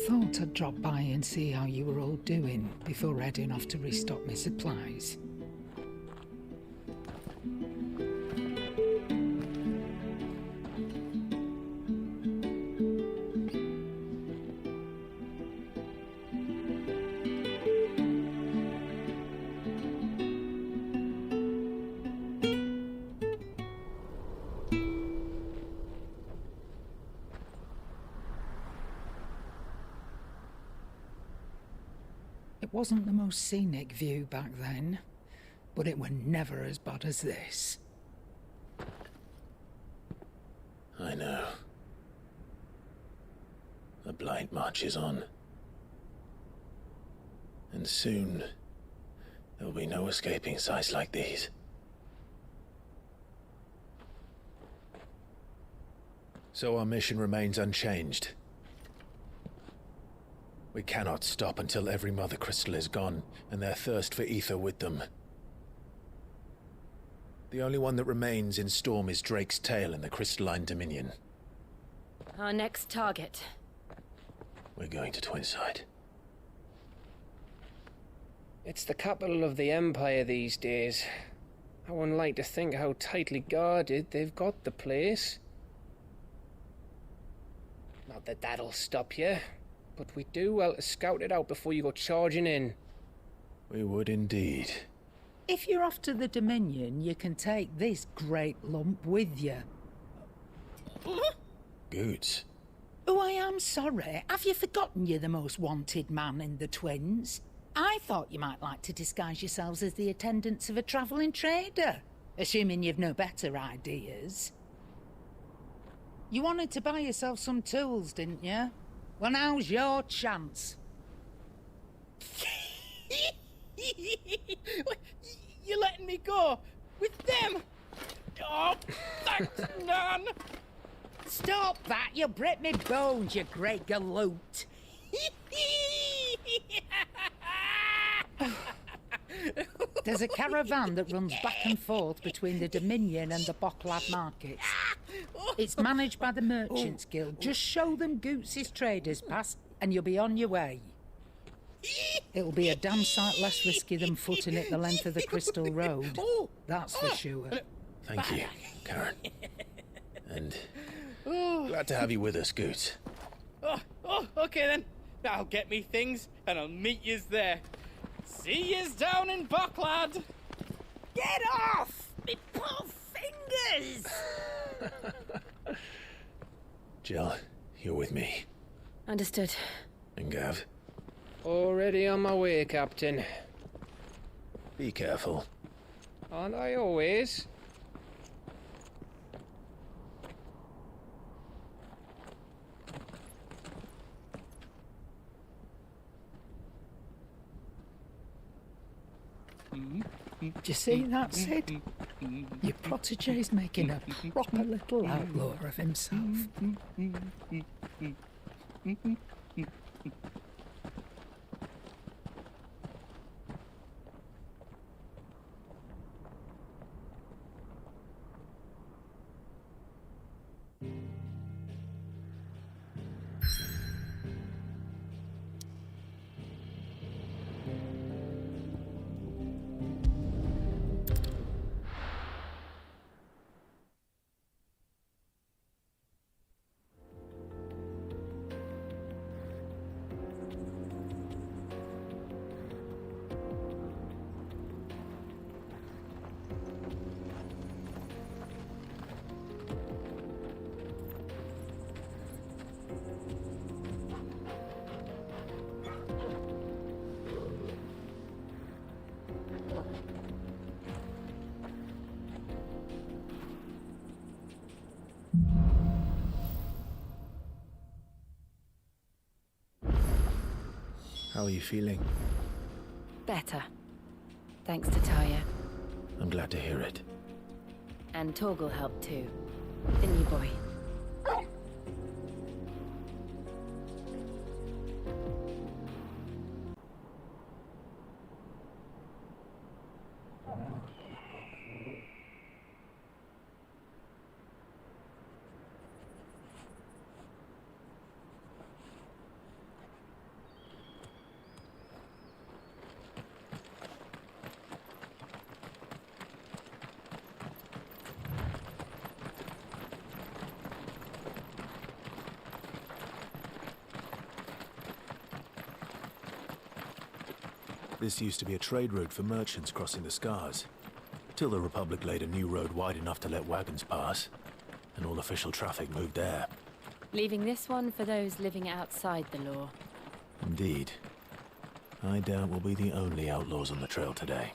thought I'd drop by and see how you were all doing before heading off to restock my supplies. It wasn't the most scenic view back then, but it were never as bad as this. I know. The blight marches on. And soon, there'll be no escaping sights like these. So our mission remains unchanged. We cannot stop until every mother crystal is gone, and their thirst for ether with them. The only one that remains in Storm is Drake's tail in the crystalline dominion. Our next target. We're going to Twinside. It's the capital of the Empire these days. I wouldn't like to think how tightly guarded they've got the place. Not that that'll stop you, but we do well to scout it out before you go charging in. We would indeed. If you're off to the Dominion, you can take this great lump with you. Goods. Oh, I am sorry. Have you forgotten you're the most wanted man in the Twins? I thought you might like to disguise yourselves as the attendants of a travelling trader, assuming you've no better ideas. You wanted to buy yourself some tools, didn't you? Well, now's your chance. You're letting me go with them? Oh, thanks, Nan. Stop that! You'll break me bones, you great galoot. There's a caravan that runs back and forth between the Dominion and the Bocklad markets. It's managed by the Merchants Guild. Just show them Goots' traders pass and you'll be on your way. It'll be a damn sight less risky than footing it the length of the Crystal Road. That's for sure. Thank you, Karen. And glad to have you with us, Goots. Okay then. I'll get me things and I'll meet yous there. See yous down in Bocklad. Get off! Me poor fingers! Jill, you're with me. Understood. And Gav, Already on my way, Captain. be careful. Aren't I always? Do you see that, Sid? Your protege's making a proper little outlaw of himself. How are you feeling? Better. Thanks to Taya. I'm glad to hear it. And Torgal helped too. Didn't you, boy? This used to be a trade route for merchants crossing the Scars, till the Republic laid a new road wide enough to let wagons pass, and all official traffic moved there. Leaving this one for those living outside the law. Indeed. I doubt we'll be the only outlaws on the trail today.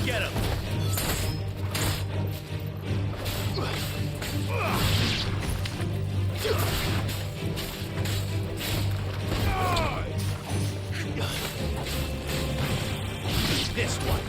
Get him! This one.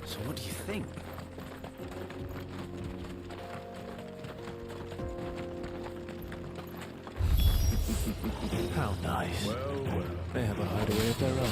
So what do you think? How nice. They have a hideaway of their own.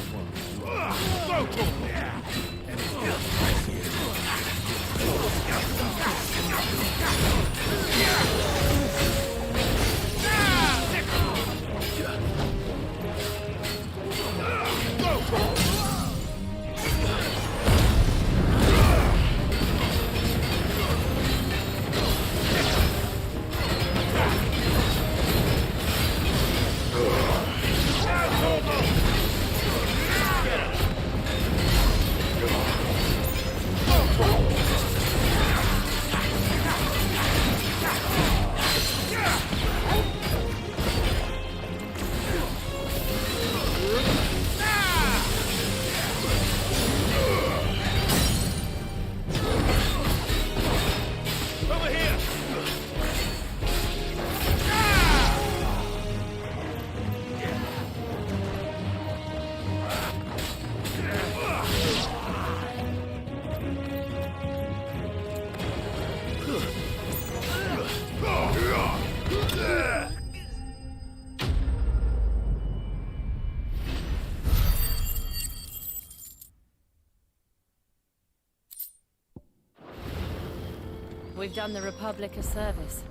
We've done the Republic a service.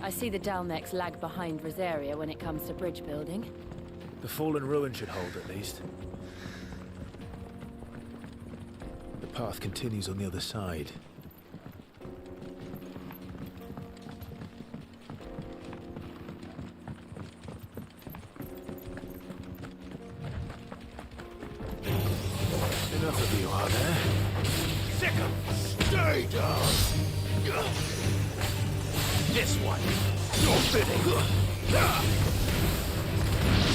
I see the Dalnecs lag behind Rosaria when it comes to bridge building. The fallen ruin should hold, at least. The path continues on the other side. Enough of you, are there? Sick 'em! Stay down! This one! You're fitting!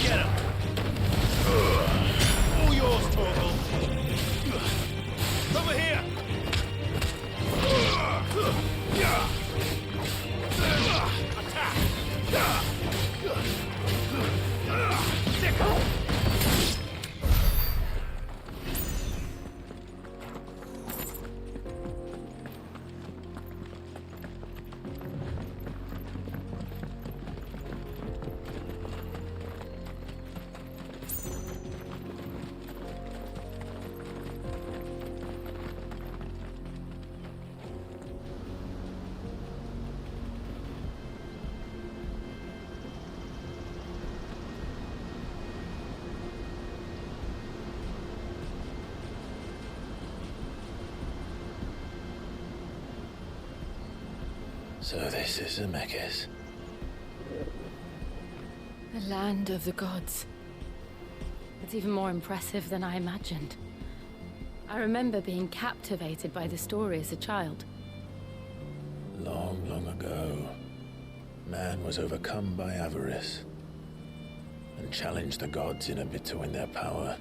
Get him! All yours, Torgal! Over here! Attack! Sick 'em! So this is Zemeckis. The land of the gods. It's even more impressive than I imagined. I remember being captivated by the story as a child. Long, long ago, man was overcome by avarice and challenged the gods in a bid to win their power.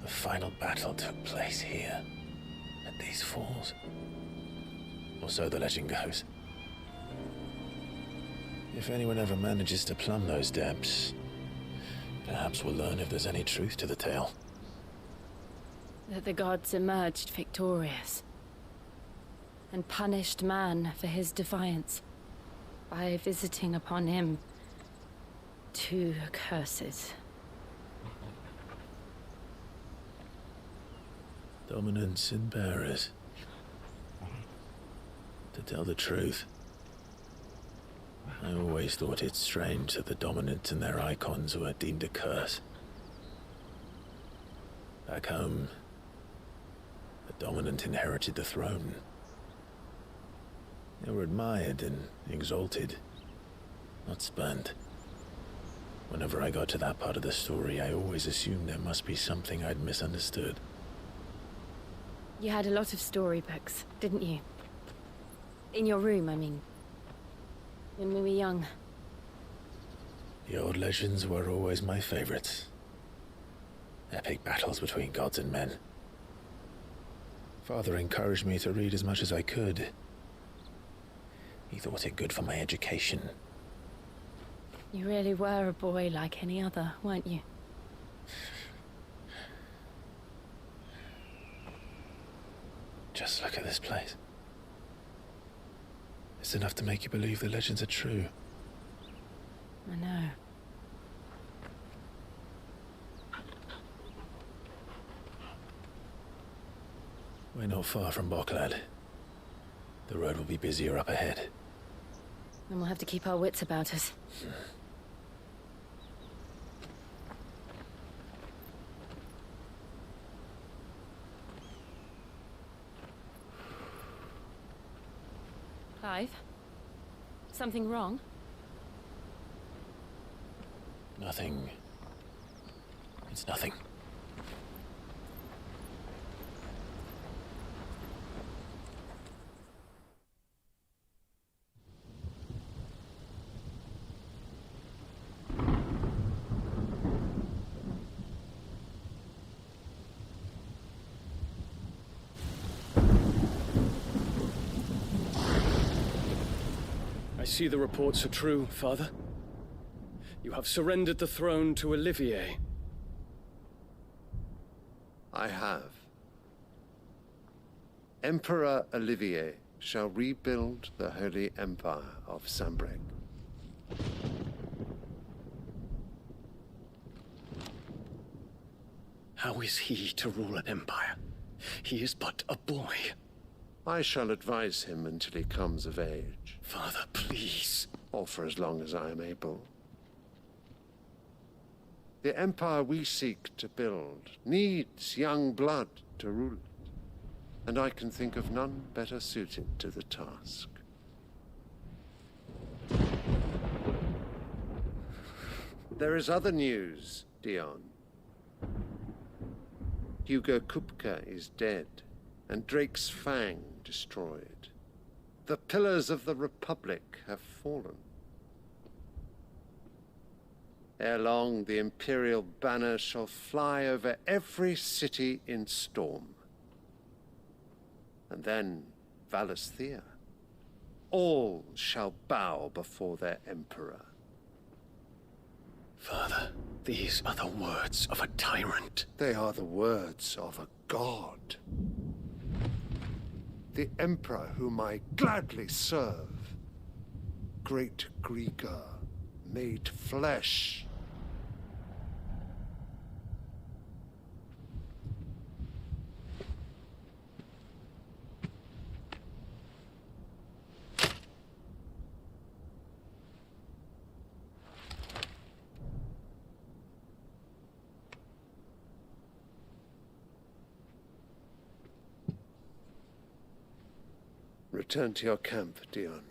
The final battle took place here, at these falls. Or so the legend goes. If anyone ever manages to plumb those depths, Perhaps we'll learn if there's any truth to the tale. That the gods emerged victorious and punished man for his defiance by visiting upon him 2 curses. Dominance and bearers. To tell the truth, I always thought it strange that the dominant and their icons were deemed a curse. Back home, the dominant inherited the throne. They were admired and exalted, not spurned. Whenever I got to that part of the story, I always assumed there must be something I'd misunderstood. You had a lot of storybooks, didn't you? In your room, I mean. When we were young. The old legends were always my favorites. Epic battles between gods and men. Father encouraged me to read as much as I could. He thought it good for my education. You really were a boy like any other, weren't you? Just look at this place. It's enough to make you believe the legends are true. I know. We're not far from Boklad. The road will be busier up ahead. And we'll have to keep our wits about us. Clive? Something wrong? Nothing. It's nothing. I see the reports are true, Father. You have surrendered the throne to Olivier. I have. Emperor Olivier shall rebuild the Holy Empire of Sanbreque. How is he to rule an empire? He is but a boy. I shall advise him until he comes of age. Father, please. Or for as long as I am able. The empire we seek to build needs young blood to rule it, and I can think of none better suited to the task. There is other news, Dion. Hugo Kupka is dead, and Drake's Fang destroyed. The pillars of the Republic have fallen. Ere long, the Imperial banner shall fly over every city in Storm. And then, Valisthea. All shall bow before their Emperor. Father, these are the words of a tyrant. They are the words of a god. The Emperor whom I gladly serve. Great Griga, made flesh. Return to your camp, Dion,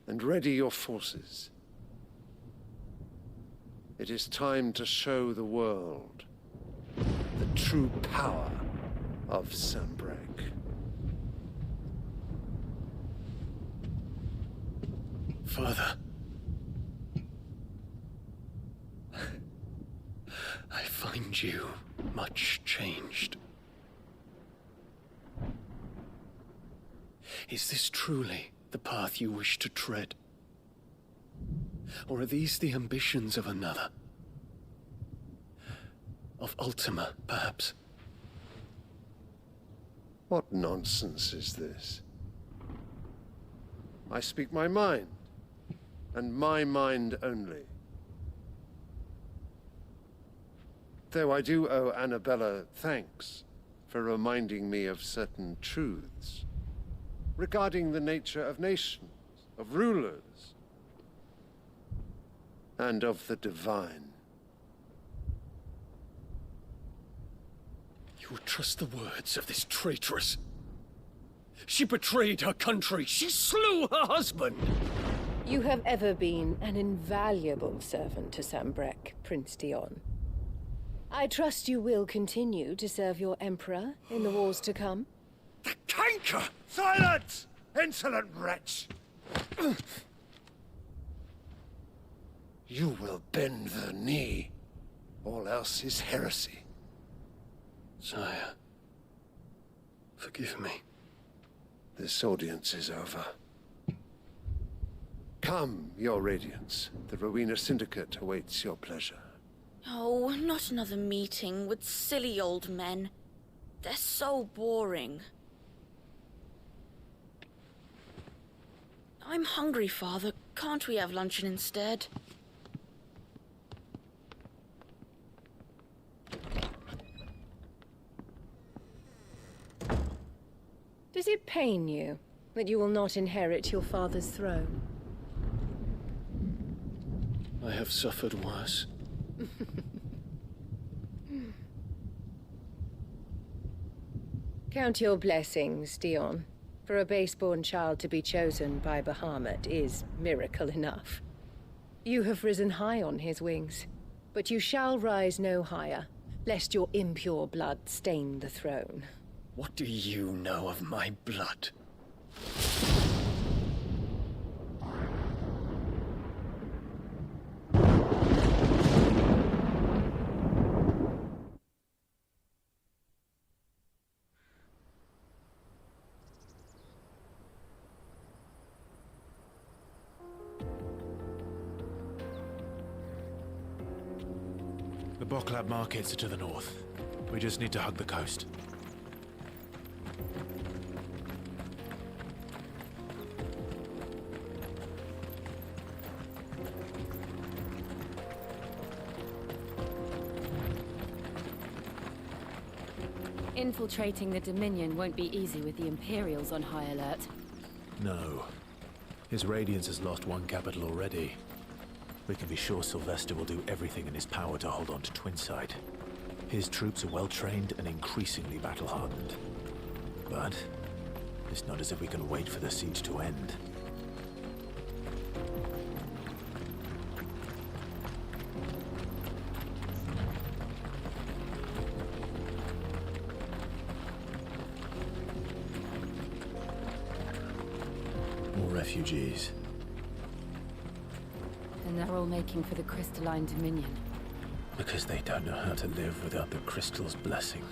and ready your forces. It is time to show the world the true power of Sanbreque. Father. I find you much changed. Is this truly the path you wish to tread? Or are these the ambitions of another? of Ultima, perhaps. What nonsense is this? I speak my mind, and my mind only. Though I do owe Annabella thanks for reminding me of certain truths regarding the nature of nations, of rulers, and of the divine. You would trust the words of this traitress? She betrayed her country. She slew her husband. You have ever been an invaluable servant to Sambrek, Prince Dion. I trust you will continue to serve your Emperor in the wars to come. The canker! Silence! Insolent wretch! You will bend the knee. All else is heresy. Sire, forgive me. This audience is over. Come, your Radiance. The Rowena Syndicate awaits your pleasure. Oh, not another meeting with silly old men. They're so boring. I'm hungry, Father. Can't we have luncheon instead? Does it pain you that you will not inherit your father's throne? I have suffered worse. Count your blessings, Dion. For a base-born child to be chosen by Bahamut is miracle enough. You have risen high on his wings, but you shall rise no higher, lest your impure blood stain the throne. What do you know of my blood? The Boklab markets are to the north. We just need to hug the coast. Infiltrating the Dominion won't be easy with the Imperials on high alert. No. His Radiance has lost one capital already. We can be sure Sylvester will do everything in his power to hold on to Twinside. His troops are well-trained and increasingly battle-hardened. But it's not as if we can wait for the siege to end. More refugees. And they're all making for the Crystalline Dominion. Because they don't know how to live without the crystal's blessing.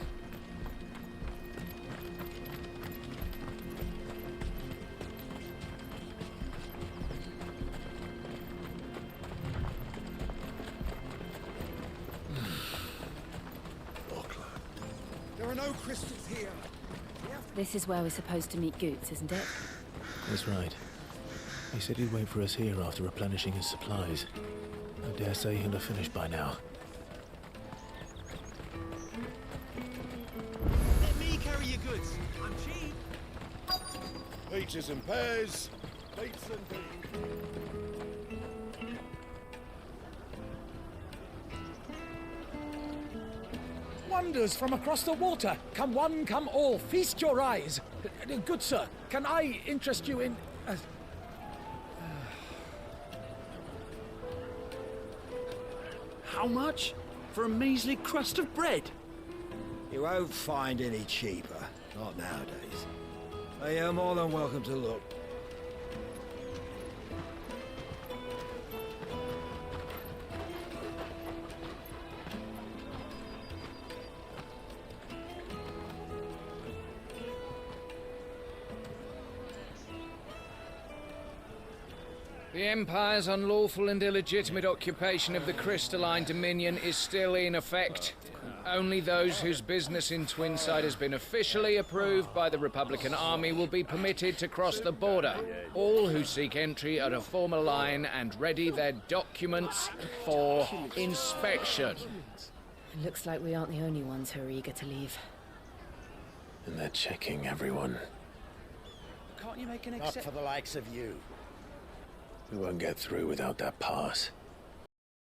There are no crystals here. This is where we're supposed to meet Goots, isn't it? That's right. He said he'd wait for us here after replenishing his supplies. I dare say he'll have finished by now. Let me carry your goods. I'm cheap. Peaches and pears. Plates and peas. Wonders from across the water. Come one, come all. Feast your eyes. Good sir, can I interest you in... How much? For a measly crust of bread? You won't find any cheaper. Not nowadays. But you're more than welcome to look. The Empire's unlawful and illegitimate occupation of the Crystalline Dominion is still in effect. Only those whose business in Twinside has been officially approved by the Republican Army will be permitted to cross the border. All who seek entry are to form a line and ready their documents for inspection. It looks like we aren't the only ones who are eager to leave. And they're checking everyone. Can't you make an Not for the likes of you. We won't get through without that pass.